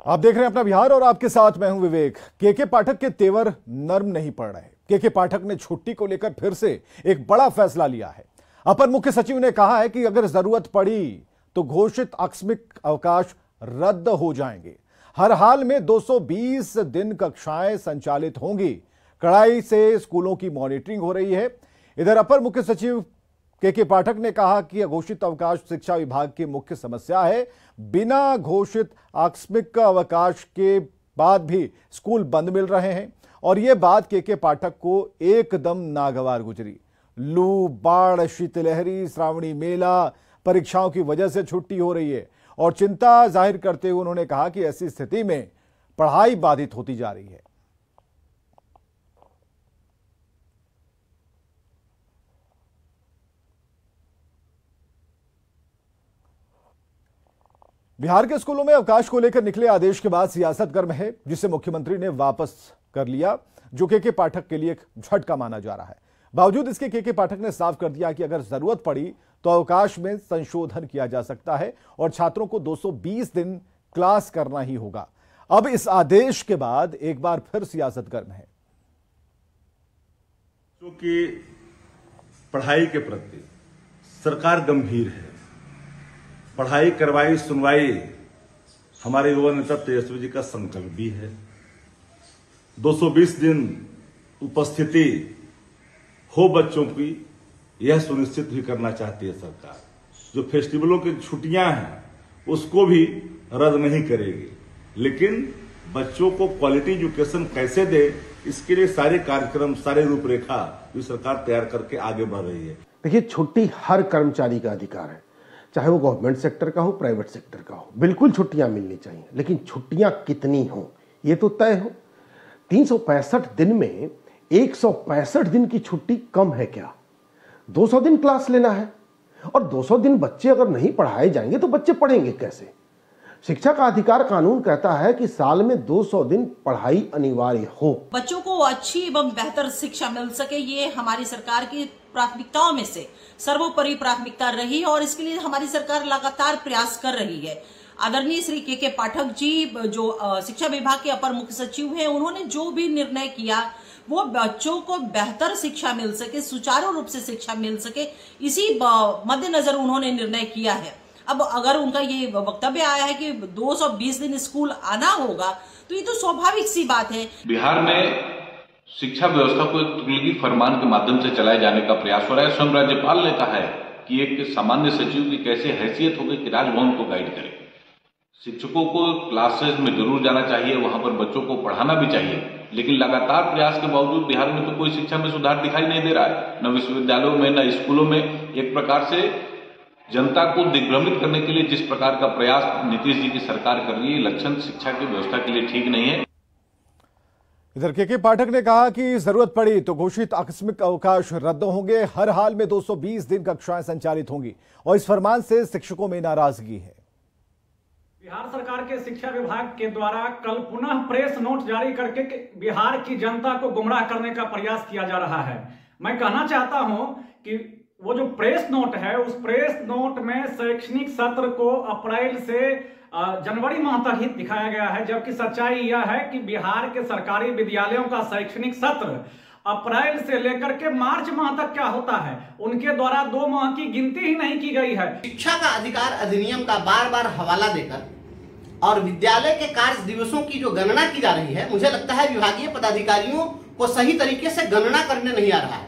आप देख रहे हैं अपना बिहार और आपके साथ मैं हूं विवेक। केके पाठक के तेवर नर्म नहीं पड़ रहे। केके पाठक ने छुट्टी को लेकर फिर से एक बड़ा फैसला लिया है। अपर मुख्य सचिव ने कहा है कि अगर जरूरत पड़ी तो घोषित आकस्मिक अवकाश रद्द हो जाएंगे। हर हाल में 220 दिन कक्षाएं संचालित होंगी। कड़ाई से स्कूलों की मॉनिटरिंग हो रही है। इधर अपर मुख्य सचिव केके पाठक ने कहा कि अघोषित अवकाश शिक्षा विभाग की मुख्य समस्या है। बिना घोषित आकस्मिक अवकाश के बाद भी स्कूल बंद मिल रहे हैं और यह बात केके पाठक को एकदम नागवार गुजरी। लू, बाढ़, शीतलहरी, श्रावणी मेला, परीक्षाओं की वजह से छुट्टी हो रही है और चिंता जाहिर करते हुए उन्होंने कहा कि ऐसी स्थिति में पढ़ाई बाधित होती जा रही है। बिहार के स्कूलों में अवकाश को लेकर निकले आदेश के बाद सियासत गर्म है, जिसे मुख्यमंत्री ने वापस कर लिया, जो केके पाठक के लिए एक झटका माना जा रहा है। बावजूद इसके केके पाठक ने साफ कर दिया कि अगर जरूरत पड़ी तो अवकाश में संशोधन किया जा सकता है और छात्रों को 220 दिन क्लास करना ही होगा। अब इस आदेश के बाद एक बार फिर सियासत गर्म है। क्योंकि पढ़ाई के प्रति सरकार गंभीर है। पढ़ाई करवाई सुनवाई हमारे युवा नेता तेजस्वी जी का संकल्प भी है। 220 दिन उपस्थिति हो बच्चों की, यह सुनिश्चित भी करना चाहती है सरकार। जो फेस्टिवलों की छुट्टियां हैं उसको भी रद्द नहीं करेगी, लेकिन बच्चों को क्वालिटी एजुकेशन कैसे दे, इसके लिए सारे कार्यक्रम, सारे रूपरेखा जो सरकार तैयार करके आगे बढ़ रही है। देखिए, छुट्टी हर कर्मचारी का अधिकार है, चाहे वो गवर्नमेंट सेक्टर का हो, प्राइवेट सेक्टर का हो। बिल्कुल छुट्टियां मिलनी चाहिए, लेकिन छुट्टियां कितनी हो ये तो तय हो। 365 दिन में 165 दिन की छुट्टी कम है क्या? 200 दिन क्लास लेना है और 200 दिन बच्चे अगर नहीं पढ़ाए जाएंगे तो बच्चे पढ़ेंगे कैसे? शिक्षा का अधिकार कानून कहता है कि साल में 200 दिन पढ़ाई अनिवार्य हो। बच्चों को अच्छी एवं बेहतर शिक्षा मिल सके, ये हमारी सरकार की प्राथमिकताओं में से सर्वोपरि प्राथमिकता रही और इसके लिए हमारी सरकार लगातार प्रयास कर रही है। आदरणीय श्री केके पाठक जी, जो शिक्षा विभाग के अपर मुख्य सचिव हैं, उन्होंने जो भी निर्णय किया वो बच्चों को बेहतर शिक्षा मिल सके, सुचारू रूप से शिक्षा मिल सके, इसी मद्देनजर उन्होंने निर्णय किया है। अब अगर उनका ये वक्तव्य आया है कि 220 दिन स्कूल आना होगा, तो ये तो स्वाभाविक सी बात है। बिहार में शिक्षा व्यवस्था को एक तुगलकी फरमान के माध्यम से चलाए जाने का प्रयास हो रहा है। स्वयं राज्यपाल ने कहा है कि एक सामान्य सचिव की कैसे हैसियत होगी कि राजभवन को गाइड करे। शिक्षकों को क्लासेस में जरूर जाना चाहिए, वहां पर बच्चों को पढ़ाना भी चाहिए, लेकिन लगातार प्रयास के बावजूद बिहार में तो कोई शिक्षा में सुधार दिखाई नहीं दे रहा है। न विश्वविद्यालयों में, न स्कूलों में। एक प्रकार से जनता को दिग्भ्रमित करने के लिए जिस प्रकार का प्रयास नीतीश जी की सरकार कर रही है, लक्षण शिक्षा की व्यवस्था के लिए ठीक नहीं है। इधर केके पाठक ने कहा कि जरूरत पड़ी तो घोषित आकस्मिक अवकाश रद्द होंगे। हर हाल में 220 दिन कक्षाएं संचालित होंगी और इस फरमान से शिक्षकों में नाराजगी है। बिहार सरकार के शिक्षा विभाग के द्वारा कल पुनः प्रेस नोट जारी करके बिहार की जनता को गुमराह करने का प्रयास किया जा रहा है। मैं कहना चाहता हूं कि वो जो प्रेस नोट है, उस प्रेस नोट में शैक्षणिक सत्र को अप्रैल से जनवरी माह तक ही दिखाया गया है, जबकि सच्चाई यह है कि बिहार के सरकारी विद्यालयों का शैक्षणिक सत्र अप्रैल से लेकर के मार्च माह तक क्या होता है, उनके द्वारा 2 माह की गिनती ही नहीं की गई है। शिक्षा का अधिकार अधिनियम का बार बार हवाला देकर और विद्यालय के कार्य दिवसों की जो गणना की जा रही है, मुझे लगता है विभागीय पदाधिकारियों को सही तरीके से गणना करने नहीं आ रहा है।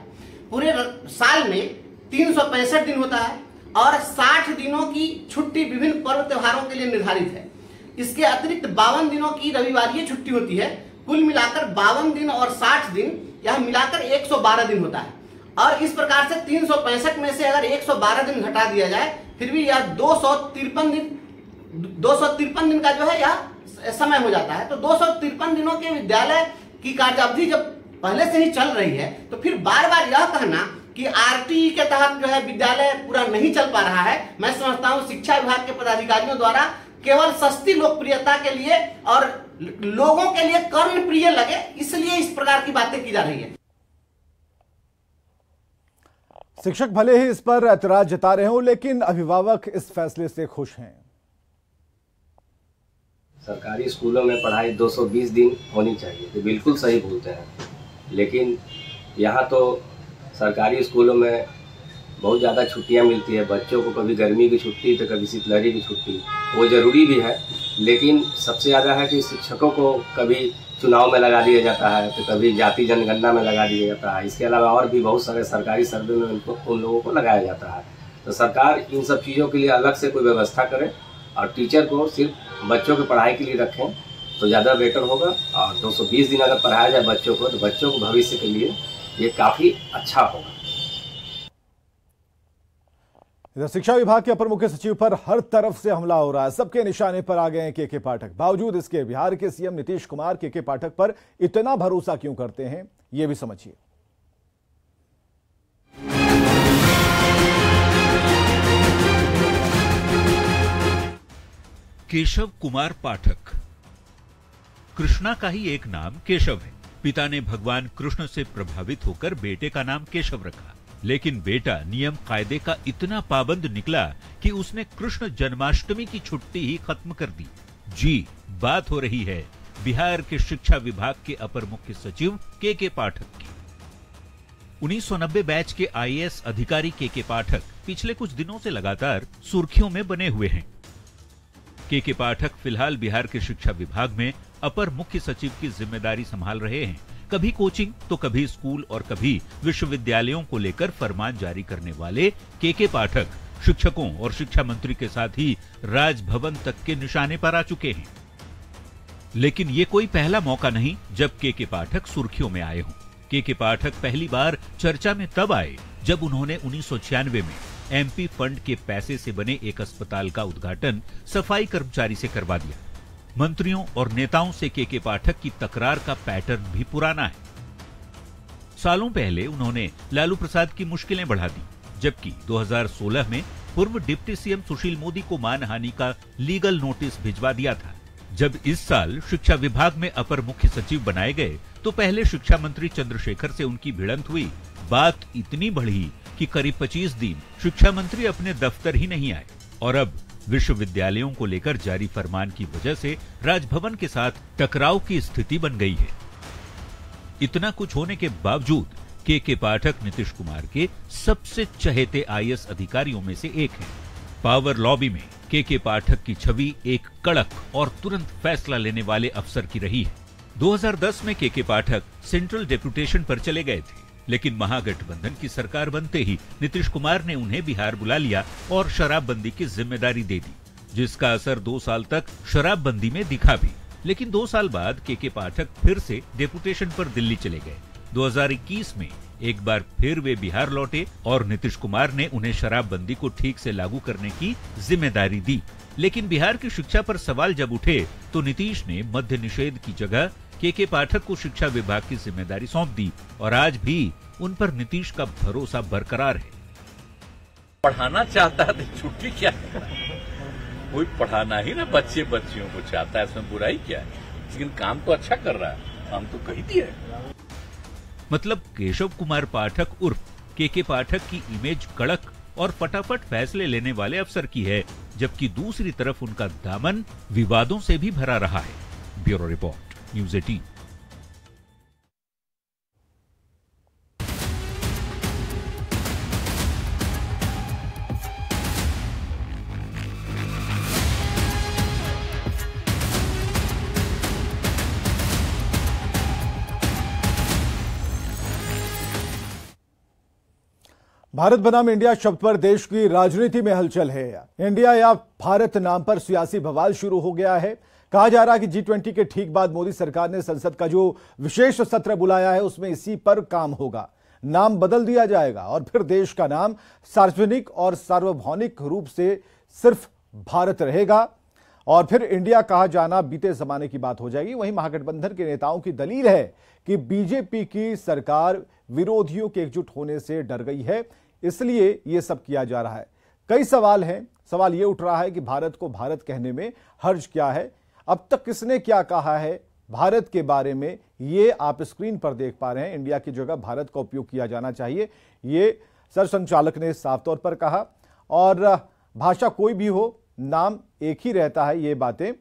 पूरे साल में 365 दिन होता है और 60 दिनों की छुट्टी विभिन्न पर्व त्योहारों के लिए निर्धारित है। इसके अतिरिक्त 52 दिनों की रविवारीय छुट्टी होती है। कुल मिलाकर 52 दिन और 60 दिन, यह मिलाकर 112 दिन होता है। और इस प्रकार से 365 में से अगर 112 दिन घटा दिया जाए, फिर भी यह 253 दिन का जो है यह समय हो जाता है। तो 253 दिनों के विद्यालय की कार्यावधि जब पहले से ही चल रही है, तो फिर बार बार यह कहना कि आरटीई के तहत जो है विद्यालय पूरा नहीं चल पा रहा है, मैं समझता हूं शिक्षा विभाग के पदाधिकारियों द्वारा केवल सस्ती लोकप्रियता के लिए और लोगों के लिए कर्णप्रिय लगे, इसलिए इस प्रकार की बातें की जा रही है। शिक्षक भले ही इस पर ऐतराज जता रहे हो, लेकिन अभिभावक इस फैसले से खुश हैं। सरकारी स्कूलों में पढ़ाई 220 दिन होनी चाहिए, तो बिल्कुल सही बोलते हैं। लेकिन यहाँ तो सरकारी स्कूलों में बहुत ज़्यादा छुट्टियाँ मिलती है बच्चों को, कभी गर्मी की छुट्टी तो कभी शीतलहरी की छुट्टी। वो ज़रूरी भी है, लेकिन सबसे ज़्यादा है कि शिक्षकों को कभी चुनाव में लगा दिया जाता है, तो कभी जाति जनगणना में लगा दिया जाता है। इसके अलावा और भी बहुत सारे सरकारी सर्वे में उन लोगों को लगाया जाता है। तो सरकार इन सब चीज़ों के लिए अलग से कोई व्यवस्था करे और टीचर को सिर्फ बच्चों की पढ़ाई के लिए रखें तो ज़्यादा बेटर होगा। और 220 दिन अगर पढ़ाया जाए बच्चों को, तो बच्चों को भविष्य के लिए ये काफ़ी अच्छा होगा। इधर शिक्षा विभाग के अपर मुख्य सचिव पर हर तरफ से हमला हो रहा है। सबके निशाने पर आ गए हैं के पाठक। बावजूद इसके बिहार के सीएम नीतीश कुमार के पाठक पर इतना भरोसा क्यों करते हैं, यह भी समझिए। केशव कुमार पाठक। कृष्णा का ही एक नाम केशव है। पिता ने भगवान कृष्ण से प्रभावित होकर बेटे का नाम केशव रखा, लेकिन बेटा नियम कायदे का इतना पाबंद निकला कि उसने कृष्ण जन्माष्टमी की छुट्टी ही खत्म कर दी। जी, बात हो रही है बिहार के शिक्षा विभाग के अपर मुख्य सचिव के पाठक की। 1990 बैच के आईएएस अधिकारी के पाठक पिछले कुछ दिनों से लगातार सुर्खियों में बने हुए हैं। के पाठक फिलहाल बिहार के शिक्षा विभाग में अपर मुख्य सचिव की जिम्मेदारी संभाल रहे हैं। कभी कोचिंग तो कभी स्कूल और कभी विश्वविद्यालयों को लेकर फरमान जारी करने वाले के पाठक शिक्षकों और शिक्षा मंत्री के साथ ही राजभवन तक के निशाने पर आ चुके हैं। लेकिन ये कोई पहला मौका नहीं जब के पाठक सुर्खियों में आए हों। के पाठक पहली बार चर्चा में तब आए जब उन्होंने 1996 में एमपी फंड के पैसे से बने एक अस्पताल का उद्घाटन सफाई कर्मचारी से करवा दिया। मंत्रियों और नेताओं से के पाठक की तकरार का पैटर्न भी पुराना है। सालों पहले उन्होंने लालू प्रसाद की मुश्किलें बढ़ा दी, जबकि 2016 में पूर्व डिप्टी सीएम सुशील मोदी को मानहानि का लीगल नोटिस भिजवा दिया था। जब इस साल शिक्षा विभाग में अपर मुख्य सचिव बनाए गए तो पहले शिक्षा मंत्री चंद्रशेखर से उनकी भिड़ंत हुई। बात इतनी बढ़ी कि करीब 25 दिन शिक्षा मंत्री अपने दफ्तर ही नहीं आए और अब विश्वविद्यालयों को लेकर जारी फरमान की वजह से राजभवन के साथ टकराव की स्थिति बन गई है। इतना कुछ होने के बावजूद के पाठक नीतीश कुमार के सबसे चहेते आईएएस अधिकारियों में से एक हैं। पावर लॉबी में के पाठक की छवि एक कड़क और तुरंत फैसला लेने वाले अफसर की रही है। 2010 में के पाठक सेंट्रल डेपुटेशन पर चले गए थे, लेकिन महागठबंधन की सरकार बनते ही नीतीश कुमार ने उन्हें बिहार बुला लिया और शराबबंदी की जिम्मेदारी दे दी, जिसका असर 2 साल तक शराबबंदी में दिखा भी। लेकिन 2 साल बाद के पाठक फिर से डेपुटेशन पर दिल्ली चले गए। 2021 में एक बार फिर वे बिहार लौटे और नीतीश कुमार ने उन्हें शराबबंदी को ठीक से लागू करने की जिम्मेदारी दी। लेकिन बिहार की शिक्षा पर सवाल जब उठे तो नीतीश ने मद्य निषेध की जगह के पाठक को शिक्षा विभाग की जिम्मेदारी सौंप दी और आज भी उन पर नीतीश का भरोसा बरकरार है। पढ़ाना चाहता है तो छुट्टी क्या है? कोई पढ़ाना ही ना बच्चियों को चाहता है, इसमें बुराई क्या है? लेकिन काम तो अच्छा कर रहा है, काम तो कही दिया है। मतलब केशव कुमार पाठक उर्फ के पाठक की इमेज कड़क और फटाफट फैसले लेने वाले अफसर की है, जबकि दूसरी तरफ उनका दामन विवादों से भी भरा रहा है। Bureau report, news 18। भारत बनाम इंडिया शब्द पर देश की राजनीति में हलचल है। इंडिया या भारत नाम पर सियासी बवाल शुरू हो गया है। कहा जा रहा है कि G20 के ठीक बाद मोदी सरकार ने संसद का जो विशेष सत्र बुलाया है उसमें इसी पर काम होगा। नाम बदल दिया जाएगा और फिर देश का नाम सार्वजनिक और सार्वभौमिक रूप से सिर्फ भारत रहेगा और फिर इंडिया कहा जाना बीते जमाने की बात हो जाएगी। वहीं महागठबंधन के नेताओं की दलील है कि बीजेपी की सरकार विरोधियों के एकजुट होने से डर गई है, इसलिए यह सब किया जा रहा है। कई सवाल हैं। सवाल यह उठ रहा है कि भारत को भारत कहने में हर्ज क्या है, अब तक किसने क्या कहा है भारत के बारे में, ये आप स्क्रीन पर देख पा रहे हैं। इंडिया की जगह भारत का उपयोग किया जाना चाहिए, ये सरसंघचालक ने साफ तौर पर कहा। और भाषा कोई भी हो, नाम एक ही रहता है, ये बातें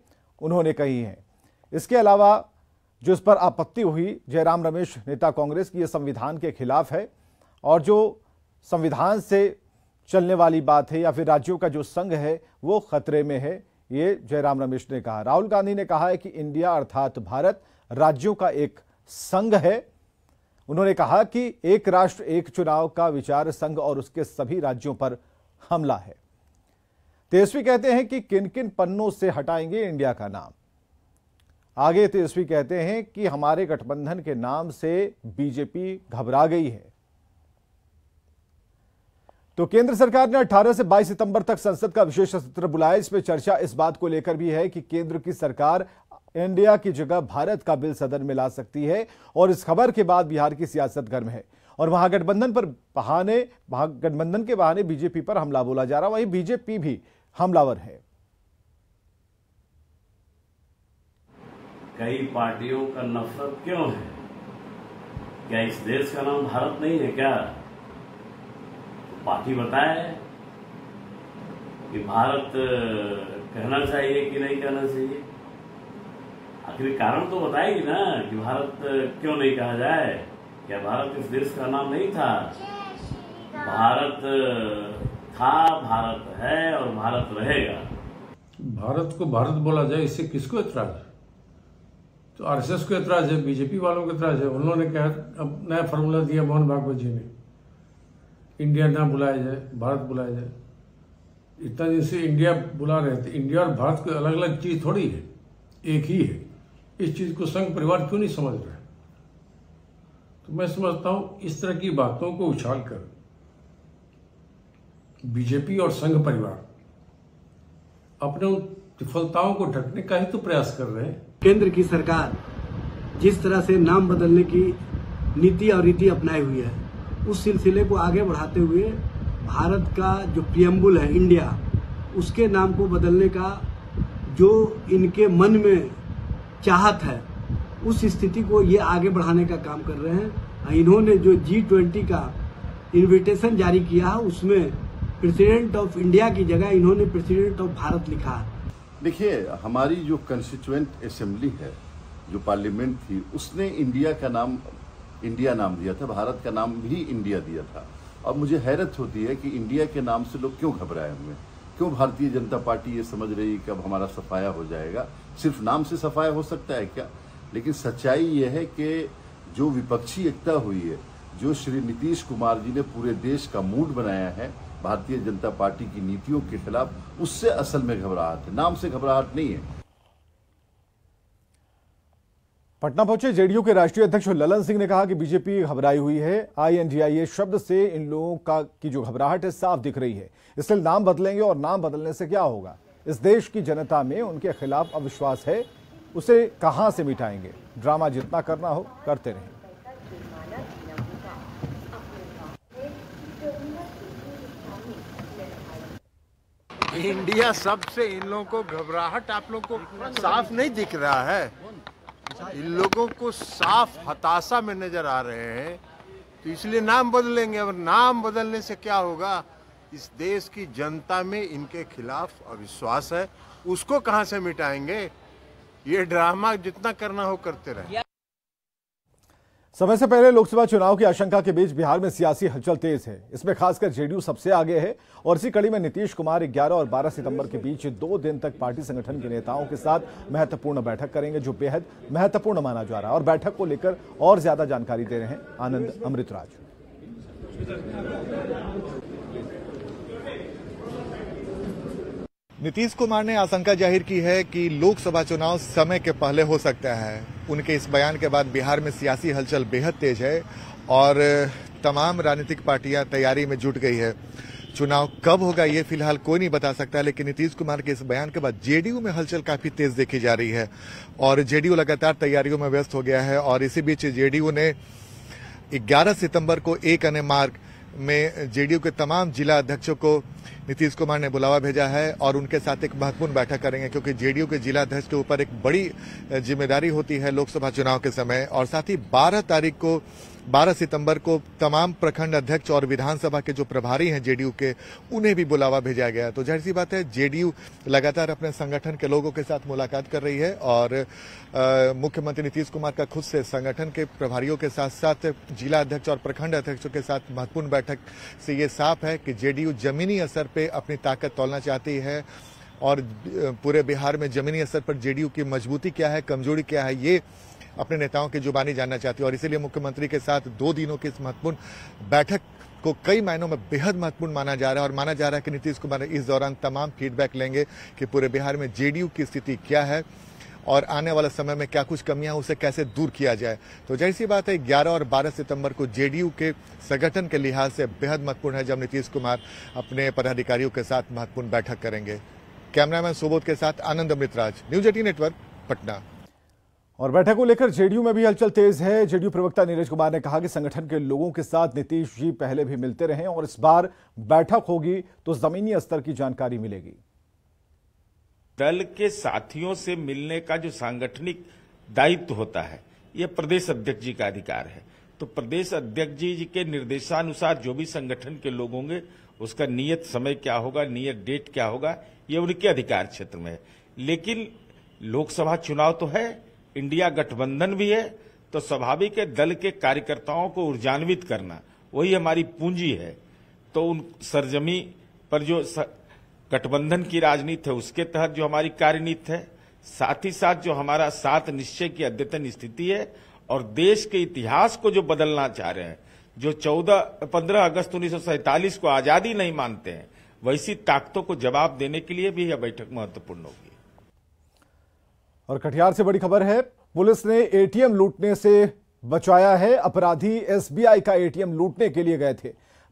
उन्होंने कही हैं। इसके अलावा जो इस पर आपत्ति हुई, जयराम रमेश नेता कांग्रेस की, यह संविधान के खिलाफ है और जो संविधान से चलने वाली बात है या फिर राज्यों का जो संघ है वो खतरे में है, ये जयराम रमेश ने कहा। राहुल गांधी ने कहा है कि इंडिया अर्थात भारत राज्यों का एक संघ है। उन्होंने कहा कि एक राष्ट्र एक चुनाव का विचार संघ और उसके सभी राज्यों पर हमला है। तेजस्वी कहते हैं कि किन किन पन्नों से हटाएंगे इंडिया का नाम। आगे तेजस्वी कहते हैं कि हमारे गठबंधन के नाम से बीजेपी घबरा गई है। तो केंद्र सरकार ने 18 से 22 सितंबर तक संसद का विशेष सत्र बुलाया। इसमें चर्चा इस बात को लेकर भी है कि केंद्र की सरकार इंडिया की जगह भारत का बिल सदन में ला सकती है और इस खबर के बाद बिहार की सियासत गर्म है और महागठबंधन के बहाने बीजेपी पर हमला बोला जा रहा, वहीं बीजेपी भी हमलावर है। कई पार्टियों का नफरत क्यों है? क्या इस देश का नाम भारत नहीं है क्या? पार्टी बताए कि भारत कहना चाहिए कि नहीं कहना चाहिए। आखिर कारण तो बताएगी ना कि भारत क्यों नहीं कहा जाए। क्या भारत इस देश का नाम नहीं था? भारत था, भारत है और भारत रहेगा। भारत को भारत बोला जाए, इससे किसको एतराज है? तो आरएसएस को एतराज है, बीजेपी वालों को एतराज है। उन्होंने कहा, अब नया फॉर्मूला दिया मोहन भागवत जी ने, इंडिया ना बुलाया जाए, भारत बुलाया जाए। इतना दिन से इंडिया बुला रहे थे। इंडिया और भारत कोई अलग अलग चीज थोड़ी है, एक ही है। इस चीज को संघ परिवार क्यों नहीं समझ रहे? तो मैं समझता हूं इस तरह की बातों को उछालकर बीजेपी और संघ परिवार अपने उन विफलताओं को ढकने का ही तो प्रयास कर रहे हैं। केंद्र की सरकार जिस तरह से नाम बदलने की नीति और रीति अपनाई हुई है, उस सिलसिले को आगे बढ़ाते हुए भारत का जो प्रियम्बुल है इंडिया, उसके नाम को बदलने का जो इनके मन में चाहत है, उस स्थिति को ये आगे बढ़ाने का काम कर रहे हैं। इन्होंने जो G20 का इनविटेशन जारी किया है, उसमें प्रेसिडेंट ऑफ इंडिया की जगह इन्होंने प्रेसिडेंट ऑफ भारत लिखा है। देखिए, हमारी जो कंस्टिट्यूएंट असेंबली है, जो पार्लियामेंट थी, उसने इंडिया का नाम इंडिया नाम दिया था, भारत का नाम भी इंडिया दिया था। और मुझे हैरत होती है कि इंडिया के नाम से लोग क्यों घबराए हुए हैं। क्यों भारतीय जनता पार्टी ये समझ रही है कि अब हमारा सफाया हो जाएगा? सिर्फ नाम से सफाया हो सकता है क्या? लेकिन सच्चाई ये है कि जो विपक्षी एकता हुई है, जो श्री नीतीश कुमार जी ने पूरे देश का मूड बनाया है भारतीय जनता पार्टी की नीतियों के खिलाफ, उससे असल में घबराहट है, नाम से घबराहट नहीं है। पटना पहुंचे जेडीयू के राष्ट्रीय अध्यक्ष ललन सिंह ने कहा कि बीजेपी घबराई हुई है। INDIA शब्द से इन लोगों की जो घबराहट है साफ दिख रही है। इसलिए नाम बदलेंगे और नाम बदलने से क्या होगा? इस देश की जनता में उनके खिलाफ अविश्वास है, उसे कहां से मिटाएंगे? ड्रामा जितना करना हो करते रहें। इंडिया सबसे इन लोगों को घबराहट आप लोग को साफ नहीं दिख रहा है? इन लोगों को साफ हताशा में नजर आ रहे हैं, तो इसलिए नाम बदलेंगे। और नाम बदलने से क्या होगा? इस देश की जनता में इनके खिलाफ अविश्वास है, उसको कहां से मिटाएंगे? ये ड्रामा जितना करना हो करते रहे। समय से पहले लोकसभा चुनाव की आशंका के बीच बिहार में सियासी हलचल तेज है। इसमें खासकर जेडीयू सबसे आगे है और इसी कड़ी में नीतीश कुमार 11 और 12 सितंबर के बीच 2 दिन तक पार्टी संगठन के नेताओं के साथ महत्वपूर्ण बैठक करेंगे, जो बेहद महत्वपूर्ण माना जा रहा है। और बैठक को लेकर और ज्यादा जानकारी दे रहे हैं आनंद अमृतराज। नीतीश कुमार ने आशंका जाहिर की है कि लोकसभा चुनाव समय के पहले हो सकता है। उनके इस बयान के बाद बिहार में सियासी हलचल बेहद तेज है और तमाम राजनीतिक पार्टियां तैयारी में जुट गई है। चुनाव कब होगा ये फिलहाल कोई नहीं बता सकता, लेकिन नीतीश कुमार के इस बयान के बाद जेडीयू में हलचल काफी तेज देखी जा रही है और जेडीयू लगातार तैयारियों में व्यस्त हो गया है। और इसी बीच जेडीयू ने 11 सितंबर को एक अन्य मार्ग में जेडीयू के तमाम जिला अध्यक्षों को नीतीश कुमार ने बुलावा भेजा है और उनके साथ एक महत्वपूर्ण बैठक करेंगे, क्योंकि जेडीयू के जिला अध्यक्ष के ऊपर एक बड़ी जिम्मेदारी होती है लोकसभा चुनाव के समय। और साथ ही 12 तारीख को 12 सितंबर को तमाम प्रखंड अध्यक्ष और विधानसभा के जो प्रभारी हैं जेडीयू के, उन्हें भी बुलावा भेजा गया। तो जाहिर सी बात है, जेडीयू लगातार अपने संगठन के लोगों के साथ मुलाकात कर रही है और मुख्यमंत्री नीतीश कुमार का खुद से संगठन के प्रभारियों के साथ साथ जिला अध्यक्ष और प्रखंड अध्यक्षों के साथ महत्वपूर्ण बैठक से ये साफ है कि जेडीयू जमीनी असर पे अपनी ताकत तोलना चाहती है और पूरे बिहार में जमीनी स्तर पर जेडीयू की मजबूती क्या है, कमजोरी क्या है, ये अपने नेताओं की जुबानी जानना चाहती है। और इसीलिए मुख्यमंत्री के साथ 2 दिनों की इस महत्वपूर्ण बैठक को कई मायनों में बेहद महत्वपूर्ण माना जा रहा है और माना जा रहा है कि नीतीश कुमार इस दौरान तमाम फीडबैक लेंगे कि पूरे बिहार में जेडीयू की स्थिति क्या है और आने वाले समय में क्या कुछ कमियां हैं, उसे कैसे दूर किया जाए। तो जाहिर सी बात है, 11 और 12 सितंबर को जेडीयू के संगठन के लिहाज से बेहद महत्वपूर्ण है जब नीतीश कुमार अपने पदाधिकारियों के साथ महत्वपूर्ण बैठक करेंगे। कैमरामैन सुबोध के साथ आनंद अमृतराज, न्यूज 18 नेटवर्क, पटना। और बैठक को लेकर जेडीयू में भी हलचल तेज है। जेडीयू प्रवक्ता नीरज कुमार ने कहा कि संगठन के लोगों के साथ नीतीश जी पहले भी मिलते रहे और इस बार बैठक होगी तो जमीनी स्तर की जानकारी मिलेगी। दल के साथियों से मिलने का जो सांगठनिक दायित्व होता है, यह प्रदेश अध्यक्ष जी का अधिकार है। तो प्रदेश अध्यक्ष जी के निर्देशानुसार जो भी संगठन के लोग होंगे, उसका नियत समय क्या होगा, नियत डेट क्या होगा, ये उनके अधिकार क्षेत्र में है। लेकिन लोकसभा चुनाव तो है, इंडिया गठबंधन भी है, तो स्वाभाविक है दल के कार्यकर्ताओं को ऊर्जान्वित करना वही हमारी पूंजी है। तो उन सरजमी पर जो गठबंधन की राजनीति है उसके तहत जो हमारी कार्यनीति है, साथ ही साथ जो हमारा 7 निश्चय की अद्यतन स्थिति है और देश के इतिहास को जो बदलना चाह रहे हैं, जो 15 अगस्त 1947 को आजादी नहीं मानते हैं, वैसी ताकतों को जवाब देने के लिए भी यह बैठक महत्वपूर्ण होगी। और कटिहार से बड़ी खबर है, पुलिस ने एटीएम लूटने से बचाया है। अपराधी एसबीआई का एटीएम लूटने के लिए गए थे।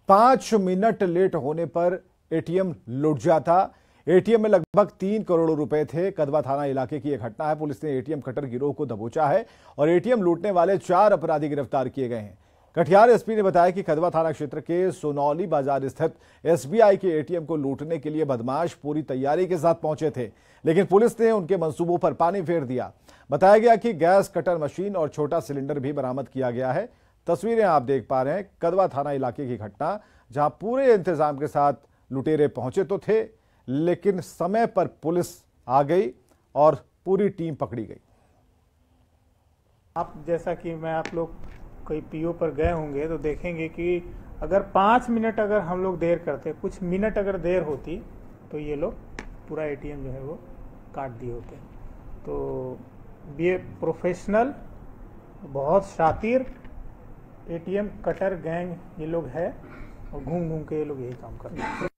5 मिनट लेट होने पर एटीएम लूट जाता। एटीएम में लगभग 3 करोड़ रुपए थे। कदवा थाना इलाके की यह घटना है। पुलिस ने एटीएम कटर गिरोह को दबोचा है और एटीएम लूटने वाले 4 अपराधी गिरफ्तार किए गए हैं। कटिहार एसपी ने बताया कि कदवा थाना क्षेत्र के सोनौली बाजार स्थित एसबीआई के एटीएम को लूटने के लिए बदमाश पूरी तैयारी के साथ पहुंचे थे, लेकिन पुलिस ने उनके मंसूबों पर पानी फेर दिया। बताया गया कि गैस कटर मशीन और छोटा सिलेंडर भी बरामद किया गया है। तस्वीरें आप देख पा रहे हैं, कदवा थाना इलाके की घटना, जहां पूरे इंतजाम के साथ लुटेरे पहुंचे तो थे, लेकिन समय पर पुलिस आ गई और पूरी टीम पकड़ी गई। आप जैसा कि मैं आप लोग कोई पीओ पर गए होंगे तो देखेंगे कि अगर 5 मिनट अगर हम लोग देर करते, कुछ मिनट अगर देर होती, तो ये लोग पूरा एटीएम जो है वो काट दिए होते। तो ये प्रोफेशनल, बहुत शातिर एटीएम कटर गैंग ये लोग है और घूम घूम के ये लोग यही काम करते हैं।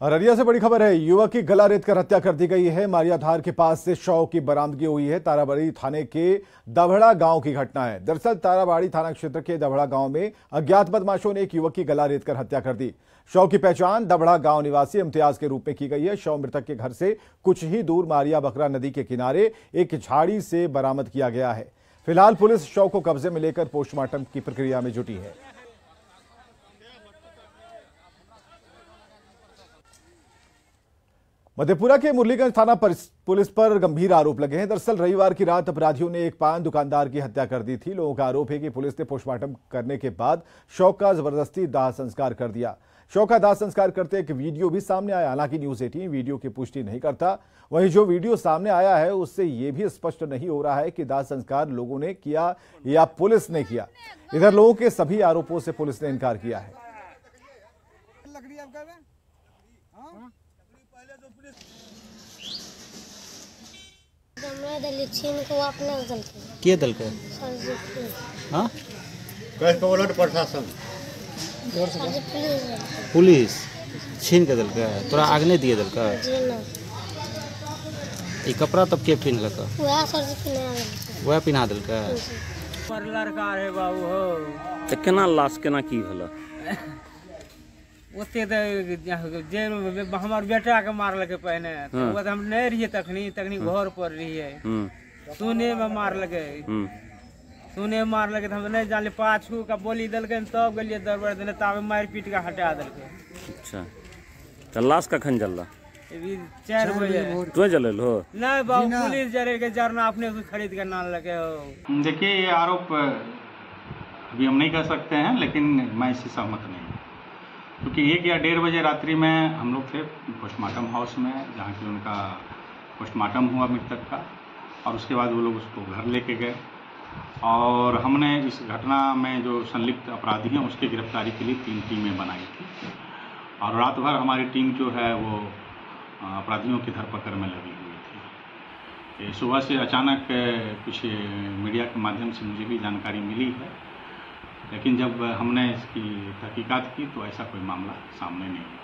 अररिया से बड़ी खबर है, युवक की गला रेत कर हत्या कर दी गई है। मारियाधार के पास से शव की बरामदगी हुई है। ताराबाड़ी थाने के दभड़ा गांव की घटना है। दरअसल ताराबाड़ी थाना क्षेत्र के दभड़ा गांव में अज्ञात बदमाशों ने एक युवक की गला रेत कर हत्या कर दी। शव की पहचान दभड़ा गांव निवासी इम्तियाज के रूप में की गई है। शव मृतक के घर से कुछ ही दूर मारिया बकरा नदी के किनारे एक झाड़ी से बरामद किया गया है। फिलहाल पुलिस शव को कब्जे में लेकर पोस्टमार्टम की प्रक्रिया में जुटी है। मधेपुरा के मुरलीगंज थाना पर पुलिस पर गंभीर आरोप लगे हैं। दरअसल रविवार की रात अपराधियों ने एक पान दुकानदार की हत्या कर दी थी। लोगों का आरोप है कि पुलिस ने पोस्टमार्टम करने के बाद शव का जबरदस्ती दाह संस्कार कर दिया। शव का दाह संस्कार करते एक वीडियो भी सामने आया। हालांकि न्यूज 18 वीडियो की पुष्टि नहीं करता। वहीं जो वीडियो सामने आया है उससे यह भी स्पष्ट नहीं हो रहा है कि दाह संस्कार लोगों ने किया या पुलिस ने किया। इधर लोगों के सभी आरोपों से पुलिस ने इनकार किया है। के दल के हाँ प्रशासन पुलिस छीन के दल के तोरा आग नहीं दिए दल का ये कपड़ा तब के पहन लगा वह पहना दल का लड़का रे बाबू हो तो केना लाश केना की भला ओते जे हमार बेटा के मारलके पहने तो हम नहीं रहिए तखनी घर पर रहिए सुने में मार लगे तो हम नहीं जाने पाछू का बोली दलके तब गलिए दरबार देने तब मार पीट के हटा दलके। अच्छा तो लाश कखन जल्ला अभी 4 बजे तो जलल हो नहीं बाबू, पुलिस जले के जरना अपने भी खरीद कर ना लगे हो। देखिए ये आरोप अभी हम नहीं कर सकते हैं, लेकिन मैं इससे सहमत नहीं हूँ, क्योंकि 1 या 1:30 बजे रात्रि में हम लोग थे पोस्टमार्टम हाउस में, जहाँ की उनका पोस्टमार्टम हुआ मृतक का, और उसके बाद वो लोग उसको घर लेके गए और हमने इस घटना में जो संलिप्त अपराधी हैं उसकी गिरफ्तारी के लिए 3 टीमें बनाई थी और रात भर हमारी टीम जो है वो अपराधियों की धरपकड़ में लगी हुई थी। सुबह से अचानक कुछ मीडिया के माध्यम से मुझे भी जानकारी मिली है, लेकिन जब हमने इसकी तहकीकात की तो ऐसा कोई मामला सामने नहीं आया।